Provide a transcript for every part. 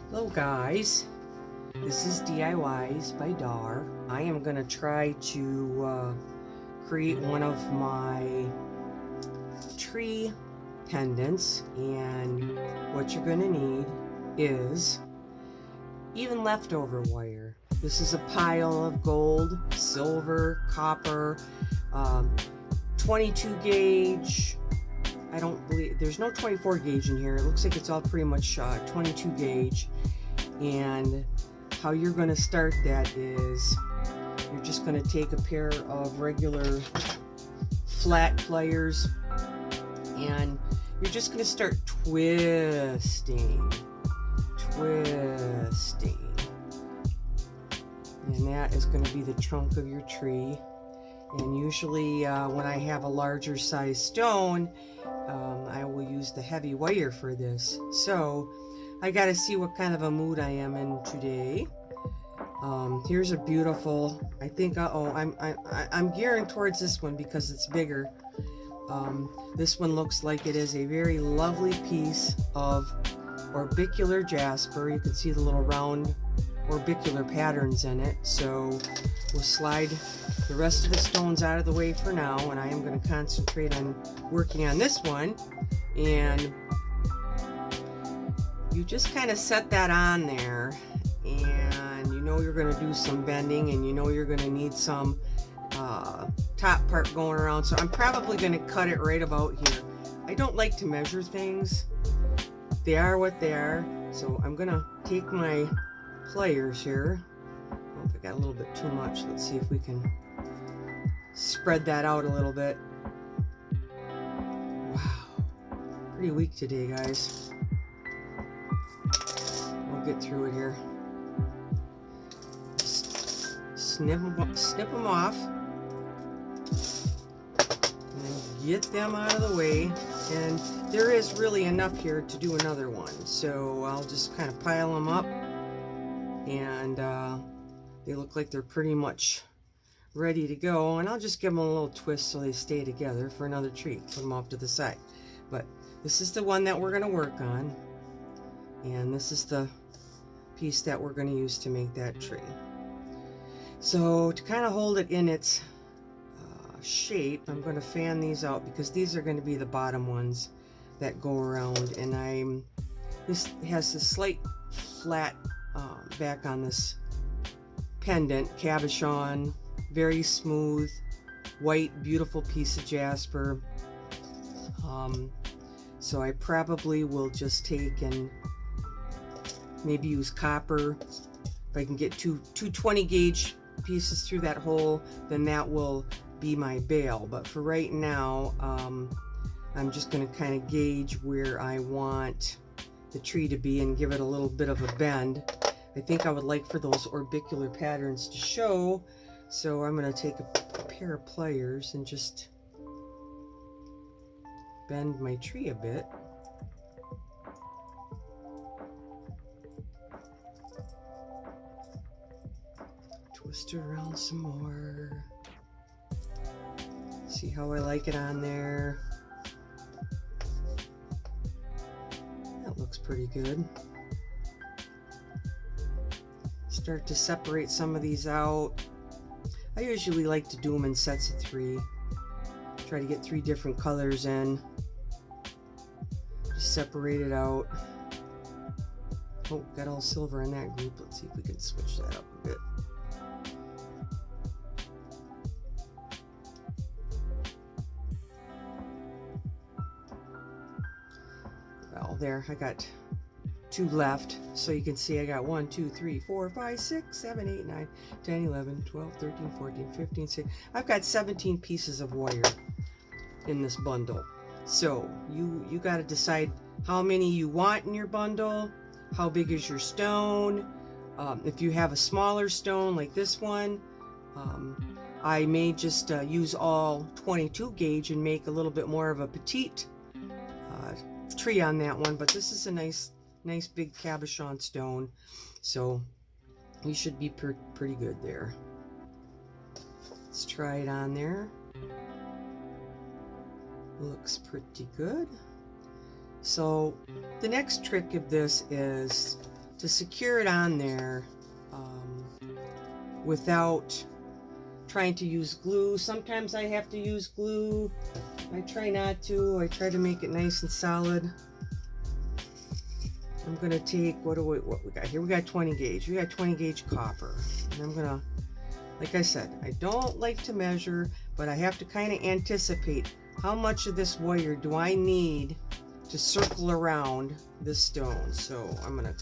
Hello guys, this is diys-by-dar. I am going to try to create one of my tree pendants, and what you're going to need is even leftover wire. This is a pile of gold, silver, copper, 22 gauge. I don't believe there's no 24 gauge in here. It looks like it's all pretty much 22 gauge. And how you're going to start that is you're just going to take a pair of regular flat pliers and you're just going to start twisting. And that is going to be the trunk of your tree. And usually when I have a larger size stone, I will use the heavy wire for this. So I got to see what kind of a mood I am in today. Here's a beautiful, I think, I'm gearing towards this one because it's bigger. This one looks like it is a very lovely piece of orbicular jasper. You can see the little round orbicular patterns in it. So we'll slide the rest of the stones out of the way for now, and I am going to concentrate on working on this one. And you just kind of set that on there, and you know you're going to do some bending, and you know you're going to need some top part going around. So I'm probably going to cut it right about here. I don't like to measure things. They are what they are. So I'm going to take my pliers here. Oh, if I got a little bit too much, let's see if we can spread that out a little bit. Wow, pretty weak today, guys. We'll get through it here. Snip them off and get them out of the way. And there is really enough here to do another one, so I'll just kind of pile them up, and they look like they're pretty much ready to go, and I'll just give them a little twist so they stay together for another tree. Put them off to the side. But this is the one that we're going to work on, and this is the piece that we're going to use to make that tree. So to kind of hold it in its shape, I'm going to fan these out because these are going to be the bottom ones that go around, and this has a slight flat back on this pendant cabochon. Very smooth, white, beautiful piece of jasper. So I probably will just take and maybe use copper. If I can get two 20 gauge pieces through that hole, then that will be my bail. But for right now, I'm just going to kind of gauge where I want the tree to be and give it a little bit of a bend. I think I would like for those orbicular patterns to show. So I'm going to take a pair of pliers and just bend my tree a bit. Twist it around some more. See how I like it on there. That looks pretty good. Start to separate some of these out. I usually like to do them in sets of 3. Try to get 3 different colors in. Just separate it out. Oh, got all silver in that group. Let's see if we can switch that up a bit. Well, there, I got 2 left, so you can see I got 1, 2, 3, 4, 5, 6, 7, 8, 9, 10, 11, 12, 13, 14, 15, 16. I've got 17 pieces of wire in this bundle. So you got to decide how many you want in your bundle, how big is your stone. If you have a smaller stone like this one, I may just use all 22 gauge and make a little bit more of a petite tree on that one. But this is a nice big cabochon stone, so you should be pretty good there. Let's try it on there. Looks pretty good. So the next trick of this is to secure it on there without trying to use glue. Sometimes I have to use glue. I try not to. I try to make it nice and solid. I'm going to take, what we got here? We got 20 gauge. We got 20 gauge copper. And I'm going to, like I said, I don't like to measure, but I have to kind of anticipate how much of this wire do I need to circle around this stone. So I'm going to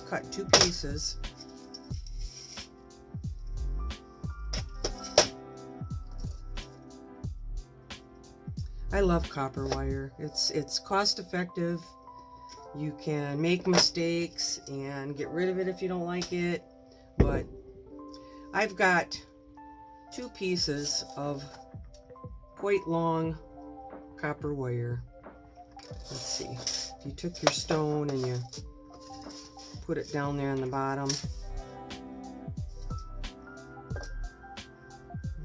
cut 2 pieces. I love copper wire. It's cost effective. You can make mistakes and get rid of it if you don't like it, but I've got 2 pieces of quite long copper wire. Let's see, if you took your stone and you put it down there on the bottom,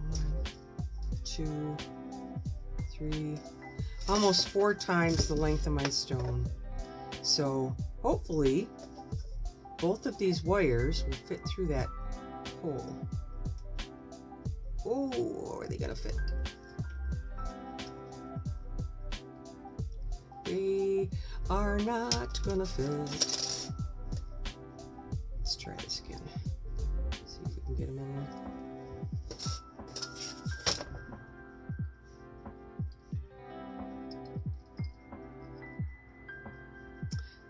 1, 2, 3, almost 4 times the length of my stone. So hopefully both of these wires will fit through that hole. Oh, are they gonna fit? They are not gonna fit. Let's try this again. See if we can get them in there.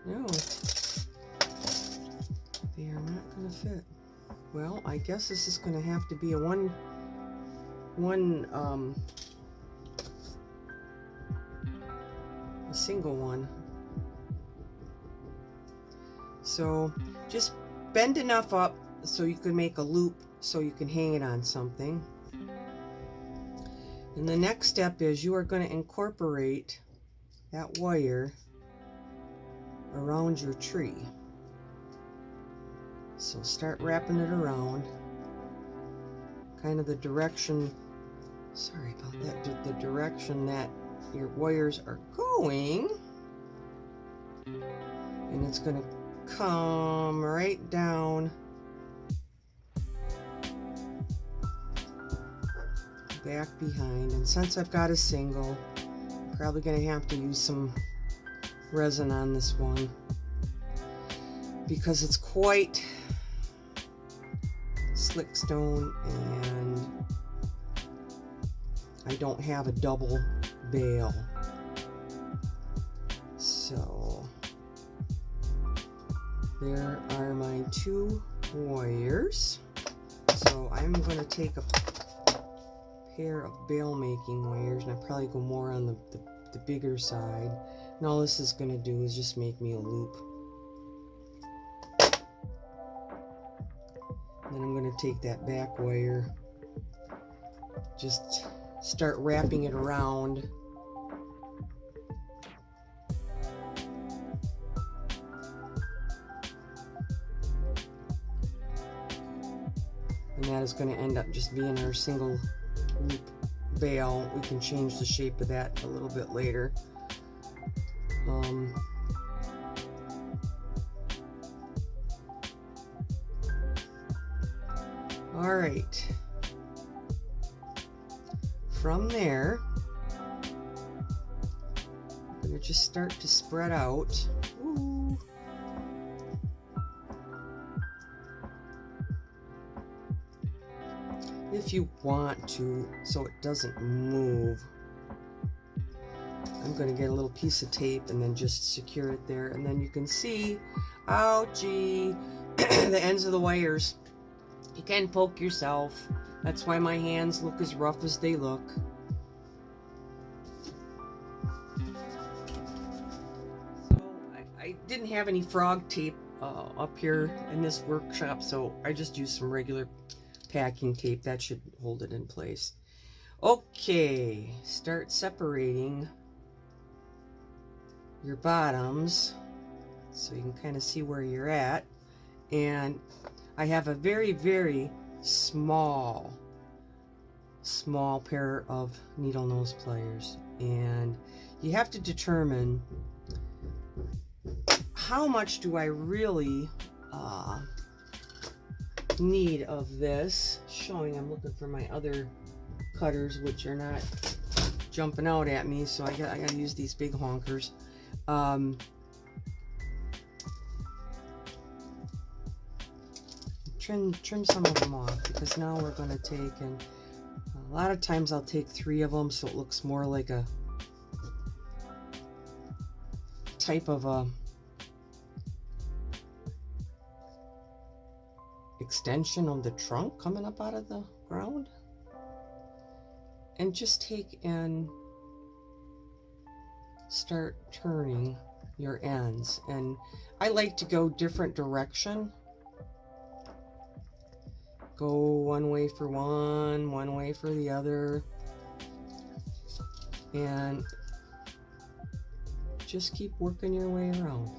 No, they are not going to fit. Well, I guess this is going to have to be a a single one. So just bend enough up so you can make a loop so you can hang it on something. And the next step is you are going to incorporate that wire around your tree. So start wrapping it around, kind of the direction, sorry about that, the direction that your wires are going, and it's going to come right down back behind. And since I've got a single, I'm probably going to have to use some resin on this one because it's quite slick stone and I don't have a double bail. So there are my 2 wires. So I'm going to take a pair of bail making wires, and I probably go more on the bigger side. And all this is going to do is just make me a loop. And then I'm going to take that back wire, just start wrapping it around. And that is going to end up just being our single loop bail. We can change the shape of that a little bit later. All right. From there, I'm going to just start to spread out. Ooh. If you want to, so it doesn't move, I'm going to get a little piece of tape and then just secure it there. And then you can see, ouchie, the ends of the wires. You can poke yourself. That's why my hands look as rough as they look. So I didn't have any frog tape up here in this workshop, so I just used some regular packing tape. That should hold it in place. Okay, start separating your bottoms so you can kind of see where you're at. And I have a very, very small pair of needle nose pliers, and you have to determine how much do I really need of this. Showing I'm looking for my other cutters, which are not jumping out at me, so I gotta use these big honkers. Trim some of them off, because now we're going to take, and a lot of times I'll take 3 of them so it looks more like a type of a extension of the trunk coming up out of the ground. And just take and start turning your ends. And I like to go different direction. Go one way for one way for the other, and just keep working your way around.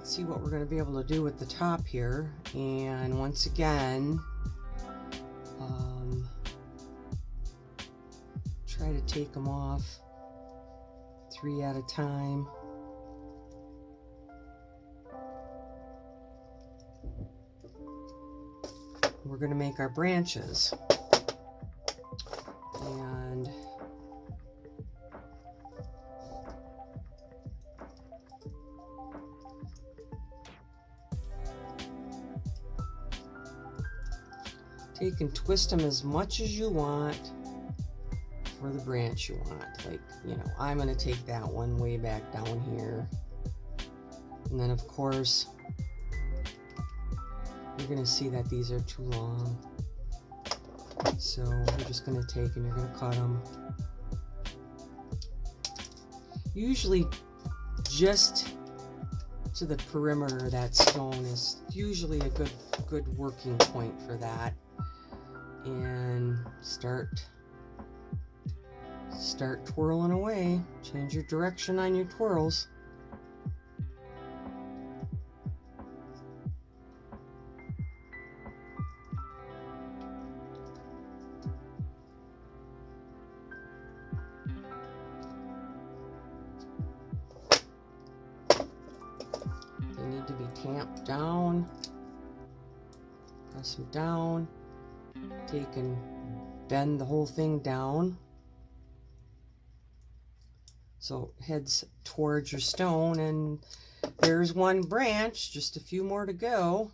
See what we're going to be able to do with the top here. And once again, try to take them off 3 at a time. We're going to make our branches, and take and twist them as much as you want for the branch you want. Like, you know, I'm going to take that one way back down here. And then, of course, you're going to see that these are too long. So you're just going to take and you're going to cut them. Usually just to the perimeter of that stone is usually a good working point for that. And start twirling away. Change your direction on your twirls. They need to be tamped down. Press them down. Take and bend the whole thing down so it heads towards your stone. And there's one branch, just a few more to go.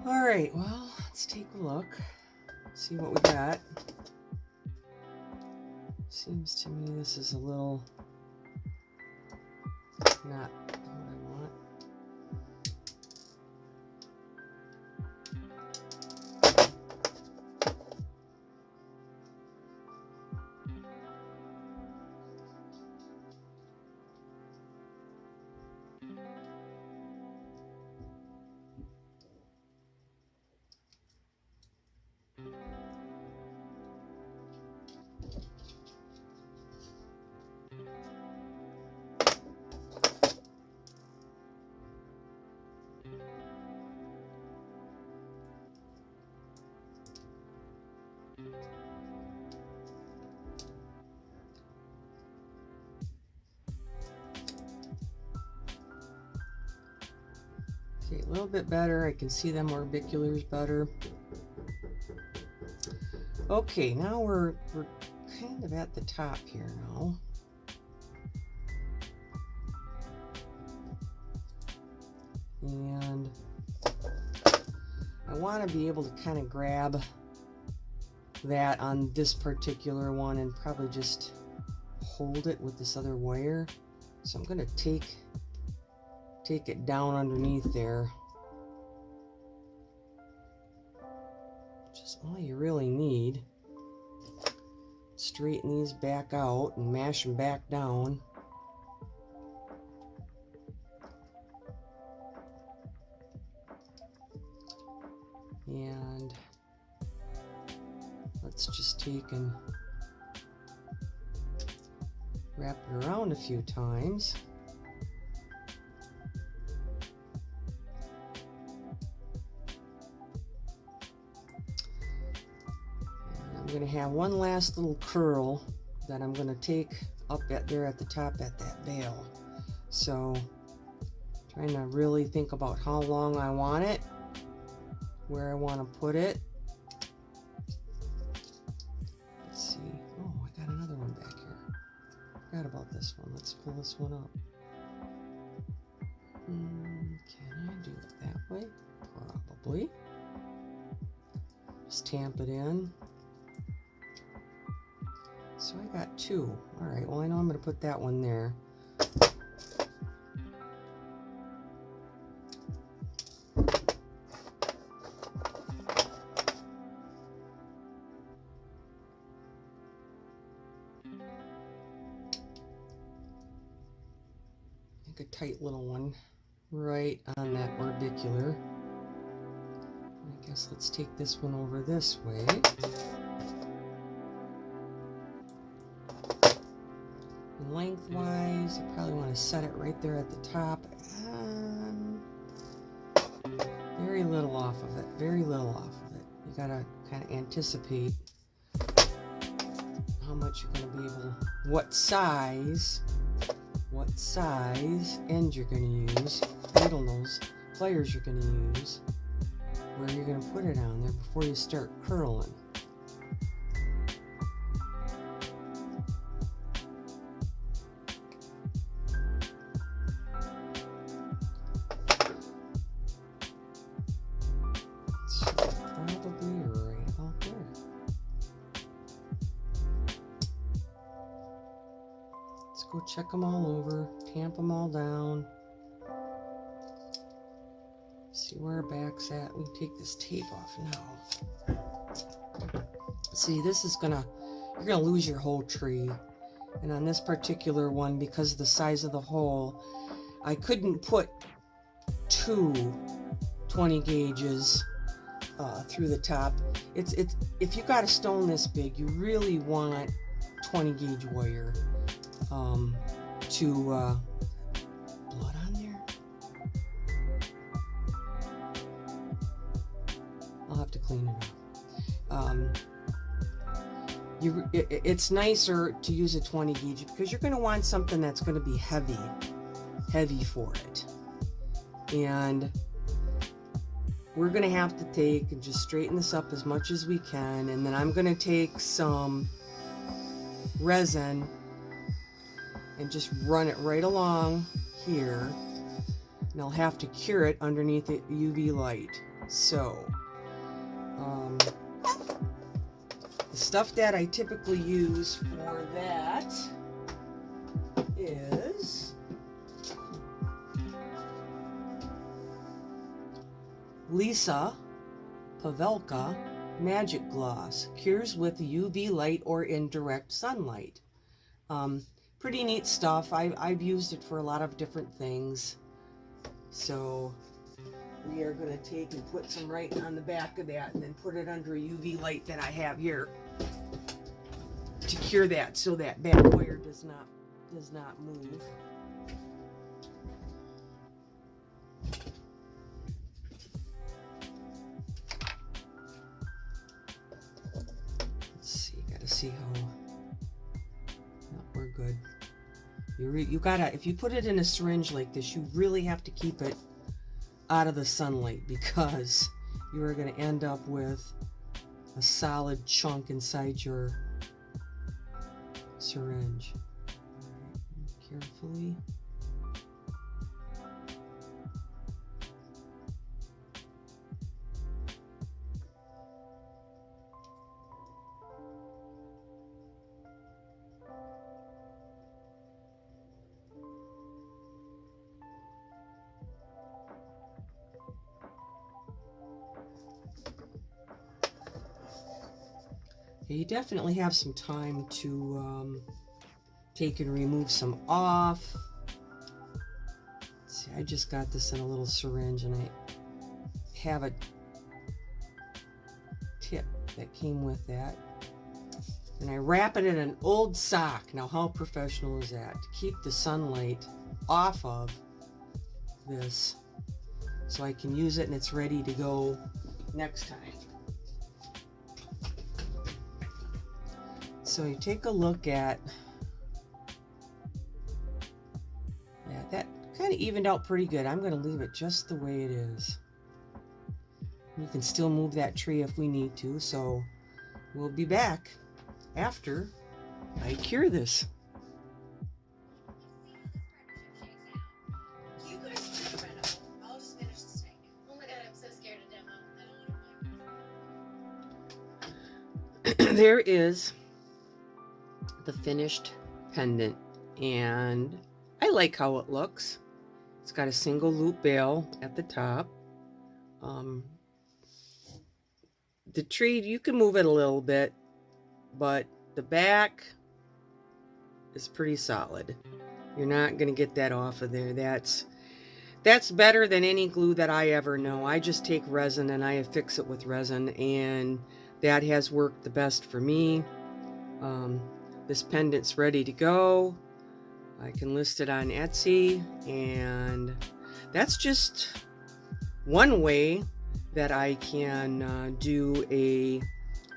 All right, well, let's take a look, see what we got. Seems to me this is a little not what I want. Okay, a little bit better. I can see them orbiculars better. Okay, now we're kind of at the top here now. And I want to be able to kind of grab that on this particular one and probably just hold it with this other wire. So I'm going to take it down underneath there. Just all you really need. Straighten these back out and mash them back down. And let's just take and wrap it around a few times. And I'm going to have one last little curl that I'm going to take up at there at the top at that bail. So trying to really think about how long I want it, where I want to put it. Let's see. Oh, I got another one back here. Forgot about this one. Let's pull this one up. Can I do it that way? Probably. Just tamp it in. So I got two. All right, well, I know I'm going to put that one there. A tight little one right on that orbicular. I guess let's take this one over this way. And lengthwise, I probably want to set it right there at the top. Very little off of it. Very little off of it. You gotta kind of anticipate how much you're going to be able, what size end you're going to use, needle nose, pliers you're going to use, where you're going to put it on there before you start curling. So probably right about there. Let's go check them all over, tamp them all down. See where our back's at. We can take this tape off now. See, this is you're gonna lose your whole tree. And on this particular one, because of the size of the hole, I couldn't put two 20 gauges through the top. It's if you got a stone this big, you really want 20 gauge wire to blood on there. I'll have to clean it up. It's nicer to use a 20 gauge because you're going to want something that's going to be heavy for it. And we're going to have to take and just straighten this up as much as we can. And then I'm going to take some resin and just run it right along here. And I'll have to cure it underneath the UV light. So, the stuff that I typically use for that is Lisa Pavelka Magic Gloss. Cures with UV light or indirect sunlight. Pretty neat stuff. I've used it for a lot of different things. So we are going to take and put some right on the back of that and then put it under a UV light that I have here to cure that, so that back wire does not move. Let's see, gotta see how. No, we're good. You gotta, if you put it in a syringe like this, you really have to keep it out of the sunlight, because you are going to end up with a solid chunk inside your syringe. All right, carefully. You definitely have some time to take and remove some off. Let's see, I just got this in a little syringe, and I have a tip that came with that. And I wrap it in an old sock. Now, how professional is that? To keep the sunlight off of this so I can use it and it's ready to go next time. So you take a look at that kind of evened out pretty good. I'm going to leave it just the way it is. We can still move that tree if we need to, so we'll be back after I cure this. There is the finished pendant, and I like how it looks. It's got a single loop bail at the top. The tree, you can move it a little bit, but the back is pretty solid. You're not going to get that off of there. That's better than any glue that I ever know. I just take resin and I affix it with resin, and that has worked the best for me. This pendant's ready to go. I can list it on Etsy, and that's just one way that I can do a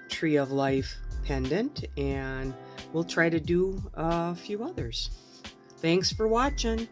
Tree of Life pendant, and we'll try to do a few others. Thanks for watching.